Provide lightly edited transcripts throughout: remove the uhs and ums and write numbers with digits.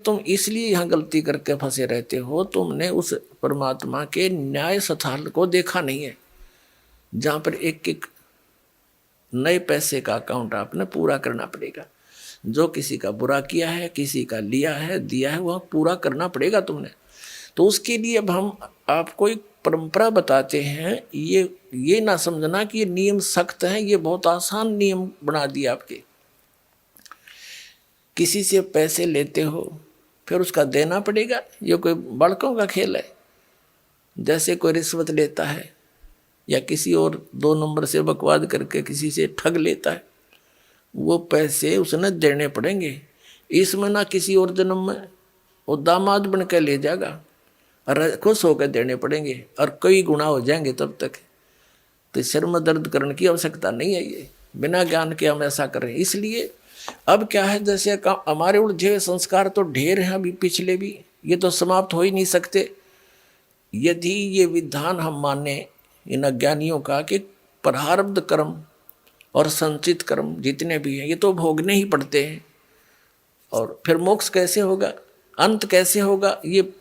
तुम इसलिए यहाँ गलती करके फंसे रहते हो, तुमने उस परमात्मा के न्याय स्थल को देखा नहीं है, जहां पर एक एक नए पैसे का अकाउंट आपने पूरा करना पड़ेगा। जो किसी का बुरा किया है, किसी का लिया है, दिया है, वह पूरा करना पड़ेगा तुमने। तो उसके लिए अब हम आपको एक परंपरा बताते हैं। ये ना समझना कि ये नियम सख्त हैं, ये बहुत आसान नियम बना दिए आपके। किसी से पैसे लेते हो फिर उसका देना पड़ेगा, ये कोई बड़कों का खेल है। जैसे कोई रिश्वत लेता है या किसी और 2 नंबर से बकवाद करके किसी से ठग लेता है, वो पैसे उसने देने पड़ेंगे। इसमें ना किसी और जन्म में वो दामाद बन के ले जाएगा और खुश होकर देने पड़ेंगे और कई गुना हो जाएंगे तब तक। तो सिर में दर्द करने की आवश्यकता नहीं है, ये बिना ज्ञान के हम ऐसा करें। इसलिए अब क्या है, जैसे हमारे उलझे संस्कार तो ढेर हैं अभी पिछले भी, ये तो समाप्त हो ही नहीं सकते। यदि ये विधान हम माने इन अज्ञानियों का कि प्रारब्ध कर्म और संचित कर्म जितने भी हैं ये तो भोगने ही पड़ते हैं, और फिर मोक्ष कैसे होगा, अंत कैसे होगा, ये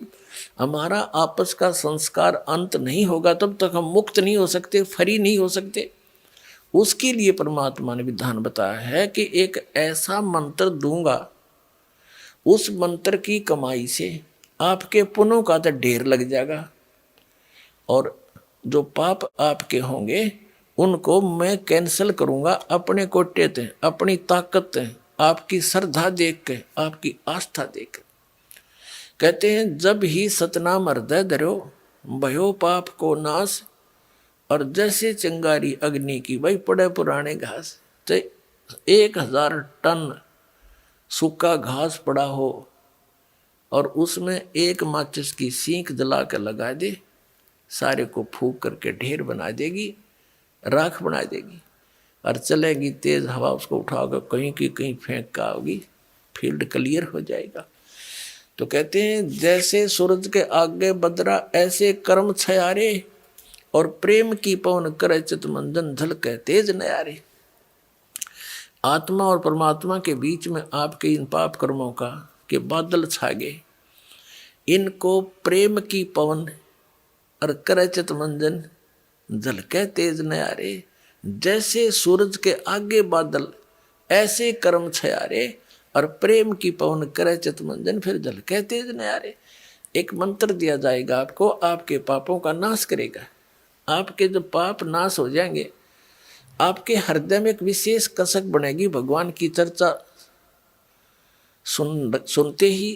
हमारा आपस का संस्कार अंत नहीं होगा तब तक हम मुक्त नहीं हो सकते, फ्री नहीं हो सकते। उसके लिए परमात्मा ने विधान बताया है कि एक ऐसा मंत्र दूंगा, उस मंत्र की कमाई से आपके पुण्यों का तो ढेर लग जाएगा, और जो पाप आपके होंगे उनको मैं कैंसिल करूंगा अपने कोटे ते, अपनी ताकत ते, आपकी श्रद्धा देख के, आपकी आस्था देख के। कहते हैं जब ही सतनाम हृदय धरो भयो पाप को नाश, और जैसे चिंगारी अग्नि की भाई पड़े पुराने घास। तो 1000 टन सूखा घास पड़ा हो और उसमें एक माचिस की सीख जला कर लगा दे, सारे को फूंक करके ढेर बना देगी, राख बना देगी, और चलेगी तेज हवा उसको उठाओगे कहीं की कहीं फेंक का होगी, फील्ड क्लियर हो जाएगा। तो कहते हैं जैसे सूरज के आगे बदरा ऐसे कर्म छयारे, और प्रेम की पवन करे चित मंजन झलके तेज नयारे। आत्मा और परमात्मा के बीच में आपके इन पाप कर्मों का के बादल छा गए, इनको प्रेम की पवन और करे चित मंजन झलके तेज नयारे। जैसे सूरज के आगे बादल ऐसे कर्म छयारे, और प्रेम की पवन करे चित मंजन फिर झलके तेज नयारे। एक मंत्र दिया जाएगा आपको, आपके पापों का नाश करेगा। आपके जब पाप नाश हो जाएंगे, आपके हृदय में एक विशेष कसक बनेगी। भगवान की चर्चा सुनते ही,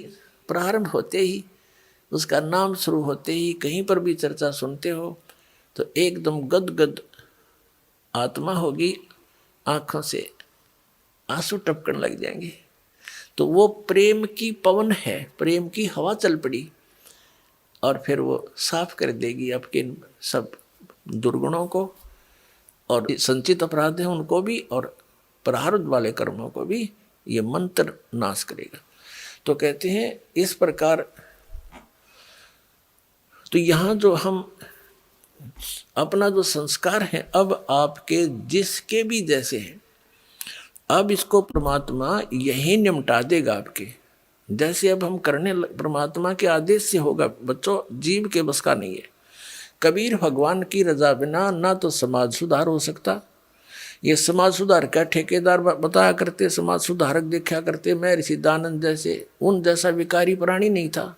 प्रारंभ होते ही, उसका नाम शुरू होते ही, कहीं पर भी चर्चा सुनते हो तो एकदम गदगद आत्मा होगी, आंखों से आंसू टपकने लग जाएंगे। तो वो प्रेम की पवन है, प्रेम की हवा चल पड़ी, और फिर वो साफ कर देगी आपके सब दुर्गुणों को, और संचित अपराध है उनको भी, और प्रारब्ध वाले कर्मों को भी ये मंत्र नाश करेगा। तो कहते हैं इस प्रकार। तो यहाँ जो हम अपना जो संस्कार है अब आपके जिसके भी जैसे हैं, अब इसको परमात्मा यही निमटा देगा आपके। जैसे अब हम करने परमात्मा के आदेश से होगा। बच्चों, जीव के बस का नहीं है। कबीर भगवान की रजा बिना ना तो समाज सुधार हो सकता। ये समाज सुधार का ठेकेदार बताया करते, समाज सुधारक देखा करते, मैं ऋषि दानंद जैसे, उन जैसा विकारी प्राणी नहीं था,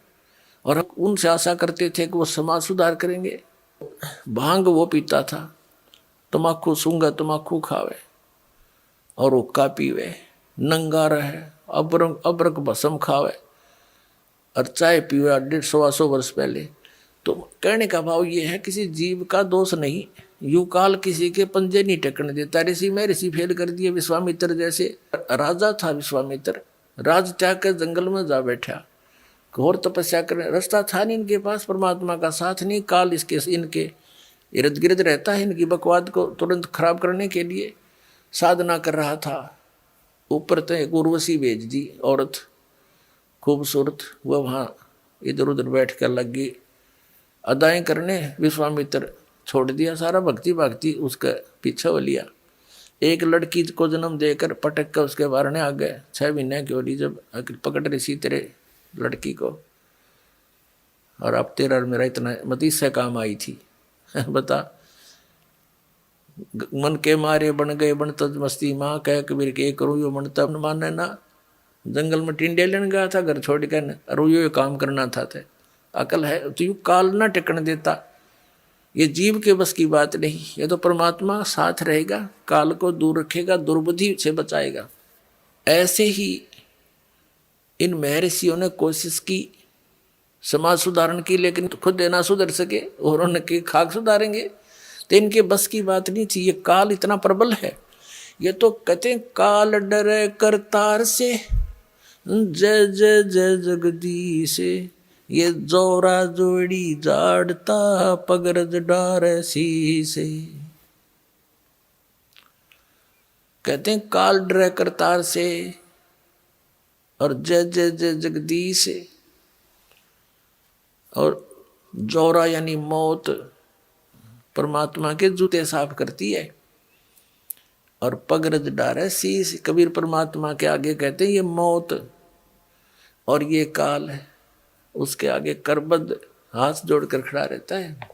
और हम उनसे आशा करते थे कि वो समाज सुधार करेंगे। भांग वो पीता था, तम्बाकू सूंघा तम्बाकू खावे और हुक्का पीवे, नंगा रहे, अबरक भस्म खावे और चाय पीवे 150-100 वर्ष पहले। तो कहने का भाव ये है, किसी जीव का दोष नहीं, यू काल किसी के पंजे नहीं टेकने देता। ऋषि में ऋषि फेल कर दिए। विश्वामित्र जैसे राजा था, विश्वामित्र राज त्याग कर जंगल में जा बैठा, घोर तपस्या करने, रास्ता था नहीं इनके पास, परमात्मा का साथ नहीं, काल इनके इर्द गिर्द रहता है, इनकी बकवाद को तुरंत खराब करने के लिए साधना कर रहा था। ऊपर तो एक उर्वशी भेज दी औरत खूबसूरत, वह वहाँ इधर उधर बैठ कर लग गई अदाएं करने। विश्वामित्र छोड़ दिया सारा, भक्ति उसका पीछा हो लिया। एक लड़की को जन्म देकर पटक कर उसके बारने आ गए। 6 महीने की होली जब पकड़ ऋषि तेरे लड़की को, और अब तेरा और मेरा इतना मत इससे काम आई थी। बता, मन के मारे बन गए बन तज मस्ती, माँ कह कबीर के करूँ यो मन तब माने ना। जंगल में टिंडे लेने गया था घर छोड़ कर, और यो काम करना था। अकल है तो यू काल ना टिकन देता। ये जीव के बस की बात नहीं, ये तो परमात्मा साथ रहेगा, काल को दूर रखेगा, दुर्बुद्धि से बचाएगा। ऐसे ही इन महर्षियों ने कोशिश की समाज सुधारण की, लेकिन तो खुद ना सुधर सके और उनके खाक सुधारेंगे, तो इनके बस की बात नहीं थी। ये काल इतना प्रबल है। ये तो कहते हैं काल डरे करतार से, जय जय जय जगदीश, ये जोरा जोड़ी जाड़ता पगरज डार शीसे। कहते हैं काल डरे करतार से और जय जय जय जगदीश, और जोरा यानी मौत परमात्मा के जूते साफ करती है, और पगरज डारे शीश कबीर परमात्मा के आगे कहते हैं ये मौत और ये काल है, उसके आगे करबद्ध हाथ जोड़कर खड़ा रहता है।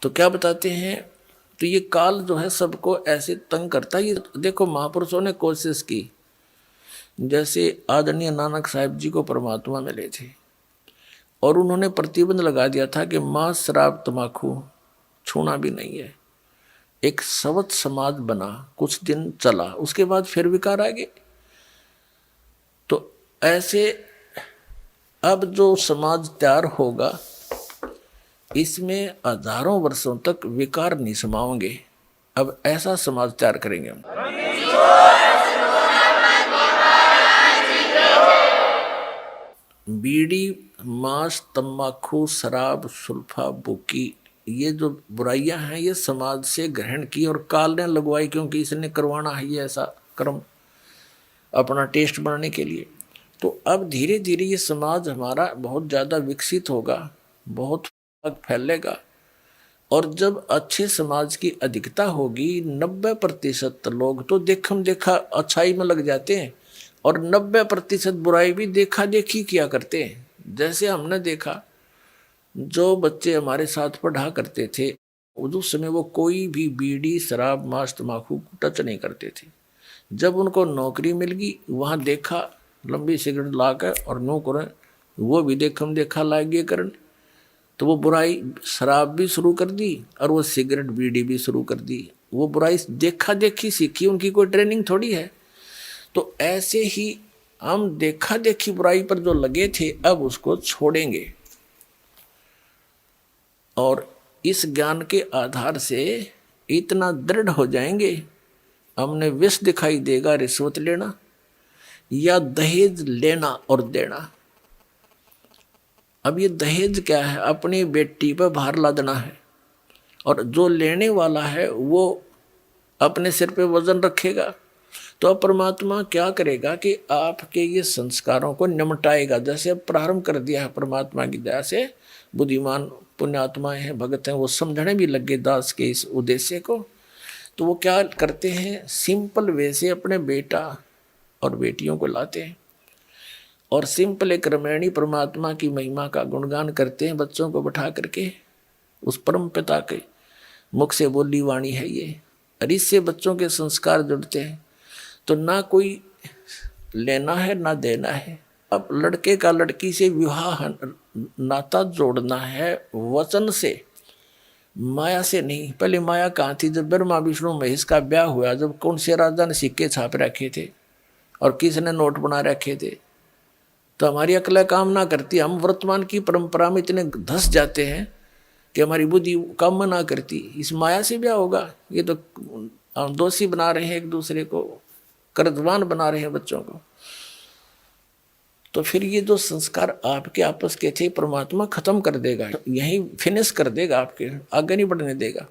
तो क्या बताते हैं, तो ये काल जो है सबको ऐसे तंग करता है। ये देखो महापुरुषों ने कोशिश की, जैसे आदरणीय नानक साहिब जी को परमात्मा मिले थे और उन्होंने प्रतिबंध लगा दिया था कि मांस शराब तमाकू छूना भी नहीं है। एक सवत समाज बना, कुछ दिन चला, उसके बाद फिर विकार आ गए। तो ऐसे अब जो समाज तैयार होगा इसमें हजारों वर्षों तक विकार नहीं समाओगे। अब ऐसा समाज तैयार करेंगे हम। बीड़ी, मांस, तम्बाकू, शराब, सुल्फा, बुकी, ये जो बुराइयां हैं ये समाज से ग्रहण की और काल ने लगवाई, क्योंकि इसने करवाना है ये ऐसा कर्म अपना टेस्ट बनाने के लिए। तो अब धीरे धीरे ये समाज हमारा बहुत ज़्यादा विकसित होगा, बहुत फैलेगा, और जब अच्छे समाज की अधिकता होगी 90% लोग तो देखम देखा अच्छाई में लग जाते हैं, और 90% बुराई भी देखा देखी किया करते हैं। जैसे हमने देखा जो बच्चे हमारे साथ पढ़ा करते थे उस समय वो कोई भी बीड़ी शराब मांस तम्बाकू टच नहीं करते थे। जब उनको नौकरी मिल गई वहाँ देखा लंबी सिगरेट ला कर और नो करें, वो भी देखम देखा लागे करन, तो वो बुराई शराब भी शुरू कर दी और वो सिगरेट बीड़ी भी शुरू कर दी। वो बुराई देखा देखी सीखी, उनकी कोई ट्रेनिंग थोड़ी है। तो ऐसे ही हम देखा देखी बुराई पर जो लगे थे अब उसको छोड़ेंगे, और इस ज्ञान के आधार से इतना दृढ़ हो जाएंगे, हमने विष दिखाई देगा रिश्वत लेना या दहेज लेना और देना। अब ये दहेज क्या है, अपनी बेटी पर भार लादना है, और जो लेने वाला है वो अपने सिर पे वजन रखेगा। तो अब परमात्मा क्या करेगा कि आपके ये संस्कारों को निमटाएगा। जैसे अब प्रारंभ कर दिया है परमात्मा की दया से, बुद्धिमान पुण्यात्माएं हैं, भगत हैं, वो समझने भी लगे दास के इस उद्देश्य को। तो वो क्या करते हैं, सिंपल वे से अपने बेटा और बेटियों को लाते हैं और सिंपल एक रामायणी परमात्मा की महिमा का गुणगान करते हैं, बच्चों को बैठा करके। उस परम पिता के मुख से बोली वाणी है ये, और इससे बच्चों के संस्कार जुड़ते हैं। तो ना कोई लेना है ना देना है। अब लड़के का लड़की से विवाह नाता जोड़ना है वचन से, माया से नहीं। पहले माया कहाँ थी, जब ब्रह्मा विष्णु महेश का ब्याह हुआ, जब कौन से राजा ने सिक्के छाप रखे थे और किसने नोट बना रखे थे, तो हमारी अकल काम ना करती। हम वर्तमान की परंपरा में इतने धस जाते हैं कि हमारी बुद्धि काम ना करती। इस माया से ब्याह होगा, ये तो हम दोषी बना रहे हैं, एक दूसरे को कर्जवान बना रहे हैं बच्चों को। तो फिर ये जो संस्कार आपके आपस के थे परमात्मा खत्म कर देगा, यहीं फिनिश कर देगा, आपके आगे नहीं बढ़ने देगा।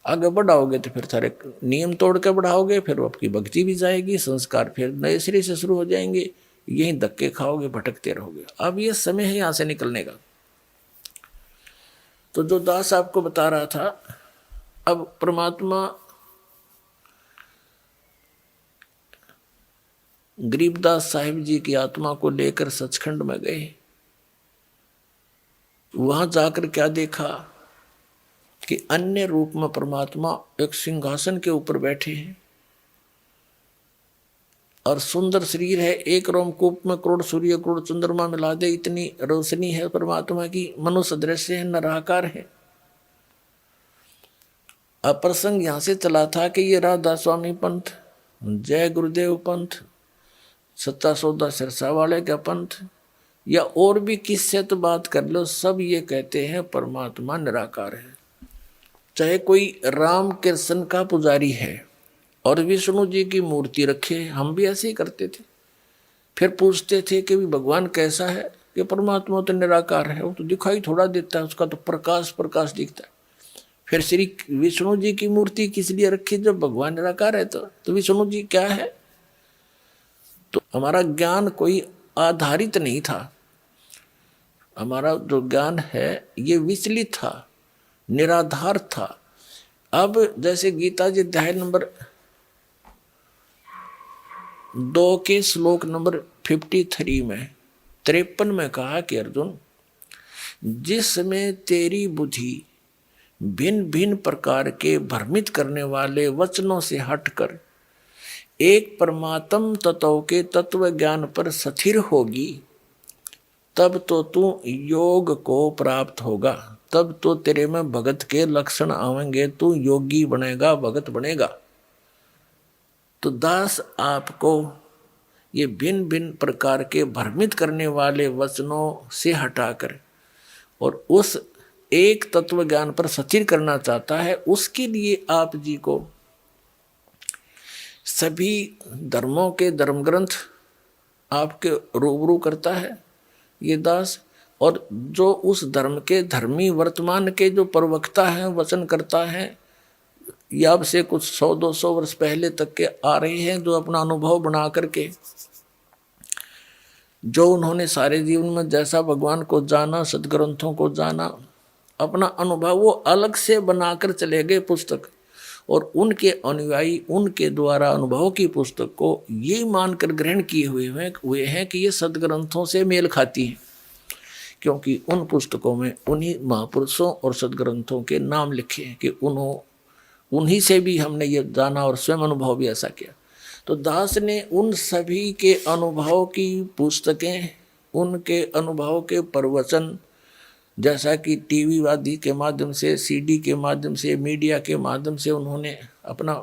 आगे बढ़ाओगे तो फिर सारे नियम तोड़ के बढ़ाओगे, फिर आपकी भक्ति भी जाएगी, संस्कार फिर नए सिरे से शुरू हो जाएंगे, यहीं धक्के खाओगे, भटकते रहोगे। अब ये समय है यहाँ से निकलने का। तो जो दास आपको बता रहा था, अब परमात्मा गरीबदास साहिब जी की आत्मा को लेकर सचखंड में गए। वहां जाकर क्या देखा कि अन्य रूप में परमात्मा एक सिंहासन के ऊपर बैठे हैं और सुंदर शरीर है। एक रोमकूप में करोड़ सूर्य करोड़ चंद्रमा मिला दे इतनी रोशनी है परमात्मा की, मनुष्य दृश्य है, निराकार है। अब प्रसंग यहां से चला था कि ये राधा स्वामी पंथ, जय गुरुदेव पंथ, सच्चा सौदा सिरसा वाले का पंथ, या और भी किससे तो बात कर लो, सब ये कहते हैं परमात्मा निराकार है। चाहे कोई राम कृष्ण का पुजारी है और विष्णु जी की मूर्ति रखे, हम भी ऐसे ही करते थे। फिर पूछते थे कि भगवान कैसा है, कि परमात्मा तो निराकार है, वो तो दिखाई थोड़ा देता है, उसका तो प्रकाश प्रकाश दिखता है। फिर श्री विष्णु जी की मूर्ति किस लिए रखी जब भगवान निराकार है? तो विष्णु जी क्या है? तो हमारा ज्ञान कोई आधारित नहीं था। हमारा जो ज्ञान है ये विचलित था, निराधार था। अब जैसे गीता जी अध्याय नंबर 2 के श्लोक नंबर 53 में 53 में कहा कि अर्जुन, जिसमें तेरी बुद्धि भिन्न भिन्न प्रकार के भ्रमित करने वाले वचनों से हटकर एक परमात्म तत्व के तत्व ज्ञान पर स्थिर होगी, तब तो तू योग को प्राप्त होगा, तब तो तेरे में भगत के लक्षण आवेंगे, तू योगी बनेगा, भगत बनेगा। तो दास आपको ये भिन्न भिन्न प्रकार के भ्रमित करने वाले वचनों से हटाकर और उस एक तत्व ज्ञान पर स्थिर करना चाहता है। उसके लिए आप जी को सभी धर्मों के धर्म ग्रंथ आपके रूबरू करता है ये दास, और जो उस धर्म के धर्मी वर्तमान के जो प्रवक्ता हैं, वचन करता है, या अब से कुछ 100-200 वर्ष पहले तक के आ रहे हैं, जो अपना अनुभव बना करके, जो उन्होंने सारे जीवन में जैसा भगवान को जाना, सदग्रंथों को जाना, अपना अनुभव वो अलग से बनाकर चले गए पुस्तक, और उनके अनुयायी उनके द्वारा अनुभव की पुस्तक को ये मानकर ग्रहण किए हुए हैं कि ये सदग्रंथों से मेल खाती है, क्योंकि उन पुस्तकों में उन्हीं महापुरुषों और सदग्रंथों के नाम लिखे हैं कि उन्हीं से भी हमने ये जाना और स्वयं अनुभव भी ऐसा किया। तो दास ने उन सभी के अनुभव की पुस्तकें, उनके अनुभव के प्रवचन, जैसा कि टीवी आदि के माध्यम से, सीडी के माध्यम से, मीडिया के माध्यम से उन्होंने अपना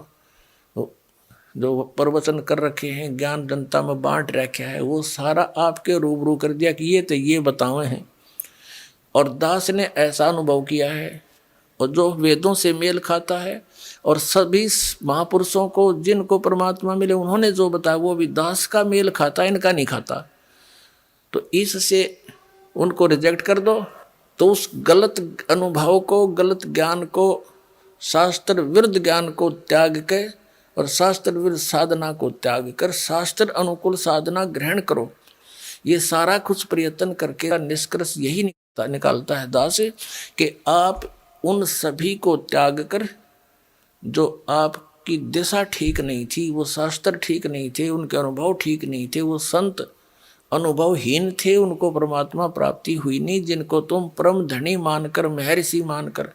जो प्रवचन कर रखे हैं, ज्ञान जनता में बांट रखा है, वो सारा आपके रूबरू कर दिया कि ये तो ये बतावे हैं। और दास ने ऐसा अनुभव किया है और जो वेदों से मेल खाता है, और सभी महापुरुषों को जिनको परमात्मा मिले उन्होंने जो बताया वो भी दास का मेल खाता, इनका नहीं खाता। तो इससे उनको रिजेक्ट कर दो, तो उस गलत अनुभव को, गलत ज्ञान को, शास्त्र विरुद्ध ज्ञान को त्याग के और शास्त्र विरुद्ध साधना को त्याग कर शास्त्र अनुकूल साधना ग्रहण करो। ये सारा कुछ प्रयत्न करके निष्कर्ष यही निकालता है दास कि आप उन सभी को त्याग कर, जो आपकी दिशा ठीक नहीं थी, वो शास्त्र ठीक नहीं थे, उनके अनुभव ठीक नहीं थे, वो संत अनुभवहीन थे, उनको परमात्मा प्राप्ति हुई नहीं, जिनको तुम परम धनी मानकर, महर्षि मानकर,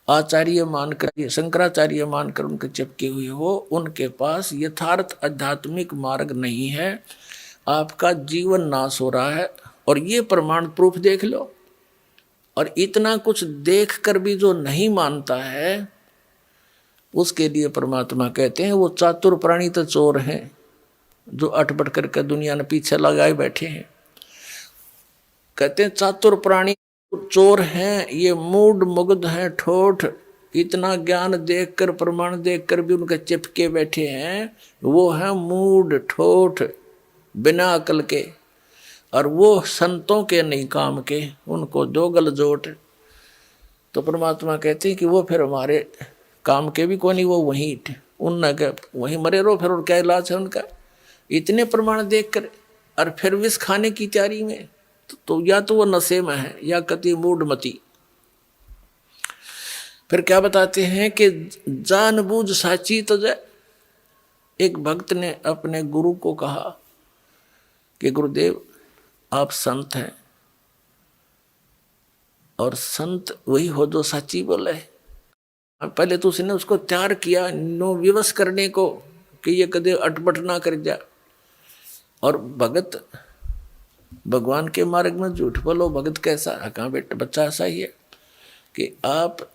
आचार्य मानकर, शंकराचार्य मानकर उनके चिपके हुए हो, उनके पास यथार्थ आध्यात्मिक मार्ग नहीं है। आपका जीवन नाश हो रहा है, और ये प्रमाण प्रूफ देख लो। और इतना कुछ देख कर भी जो नहीं मानता है, उसके लिए परमात्मा कहते हैं वो चातुर प्राणी तो चोर हैं, जो अटपट करके दुनिया ने पीछे लगाए बैठे हैं। कहते हैं चातुर प्राणी चोर हैं, ये मूड मुग्ध हैं, ठोठ, इतना ज्ञान देखकर, प्रमाण देखकर भी उनके चिपके बैठे हैं, वो हैं मूड ठोठ, बिना अकल के, और वो संतों के नहीं काम के, उनको दो गलजोट। तो परमात्मा कहते हैं कि वो फिर हमारे काम के भी कोई नहीं, वो वहीं मरे रहो फिर, और क्या इलाज है उनका। इतने प्रमाण देखकर और फिर विष खाने की तैयारी में, तो या तो वो नशे में है या कति मूढ़मती। फिर क्या बताते हैं कि जानबूझ साची तजय, एक भक्त ने अपने गुरु को कहा कि गुरुदेव आप संत हैं और संत वही हो जो सच्ची बोले। पहले तो उसने उसको तैयार किया नो विवश करने को कि ये कदे अटपट ना कर जा। और भगत भगवान के मार्ग में झूठ बोलो, भगत कैसा? कहाँ बेटा बच्चा ऐसा ही है कि आप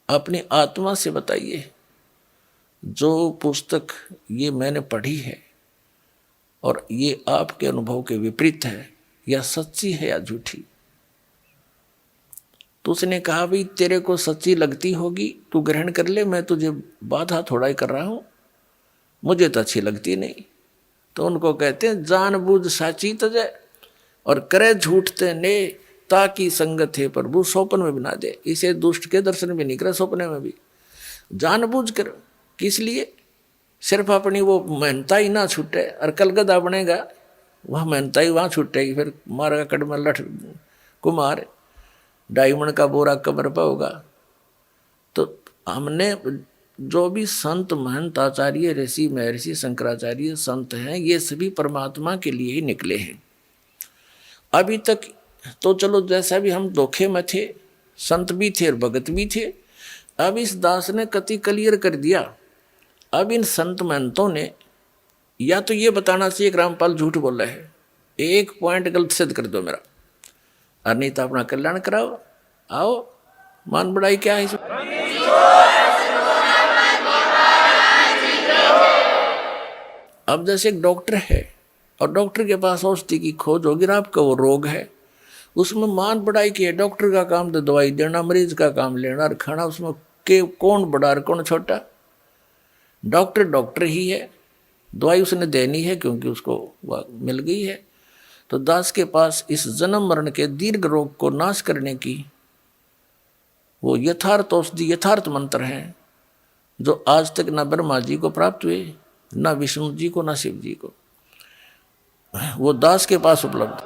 अपनी आत्मा से बताइए जो पुस्तक ये मैंने पढ़ी है और ये आपके अनुभव के विपरीत है, या सच्ची है या झूठी। तो उसने कहा भाई तेरे को सच्ची लगती होगी तू ग्रहण कर ले, मैं तुझे बाधा थोड़ा ही कर रहा हूं, मुझे तो अच्छी लगती नहीं। तो उनको कहते हैं जानबूझ साची तजय और करे झूठ ते ने ताकि संगत है प्रभु सोपन में भी ना दे। इसे दुष्ट के दर्शन भी नहीं करे सपने में भी। जानबूझ कर किस लिए? सिर्फ अपनी वो मेहनता ही ना छूटे और कलगदा बनेगा, वह मेहनता ही वहाँ छूटेगी, फिर मारेगा कड़म लठ कुमार डायमंड का बोरा कमर पर होगा। तो हमने जो भी संत महंत आचार्य ऋषि महर्षि शंकराचार्य संत हैं, ये सभी परमात्मा के लिए ही निकले हैं। अभी तक तो चलो जैसा भी हम धोखे में थे, संत भी थे और भगत भी थे। अब इस दास ने कति क्लियर कर दिया। अब इन संत महंतों ने या तो ये बताना चाहिए कि रामपाल झूठ बोल रहा है, एक पॉइंट गलत सिद्ध कर दो मेरा, और नहीं तो अपना कल्याण कराओ। आओ मान बढ़ाई क्या है? अब जैसे एक डॉक्टर है और डॉक्टर के पास औषधि की खोज होगी, आपका वो रोग है, उसमें मान बढ़ाई की है। डॉक्टर का काम तो दवाई देना, मरीज का काम लेना और खाना। उसमें के कौन बड़ा और कौन छोटा? डॉक्टर डॉक्टर ही है, दवाई उसने देनी है क्योंकि उसको मिल गई है। तो दास के पास इस जन्म मरण के दीर्घ रोग को नाश करने की वो यथार्थ औषधि यथार्थ मंत्र हैं, जो आज तक न ब्रह्मा जी को प्राप्त हुए, न विष्णु जी को, न शिव जी को। वो दास के पास उपलब्ध।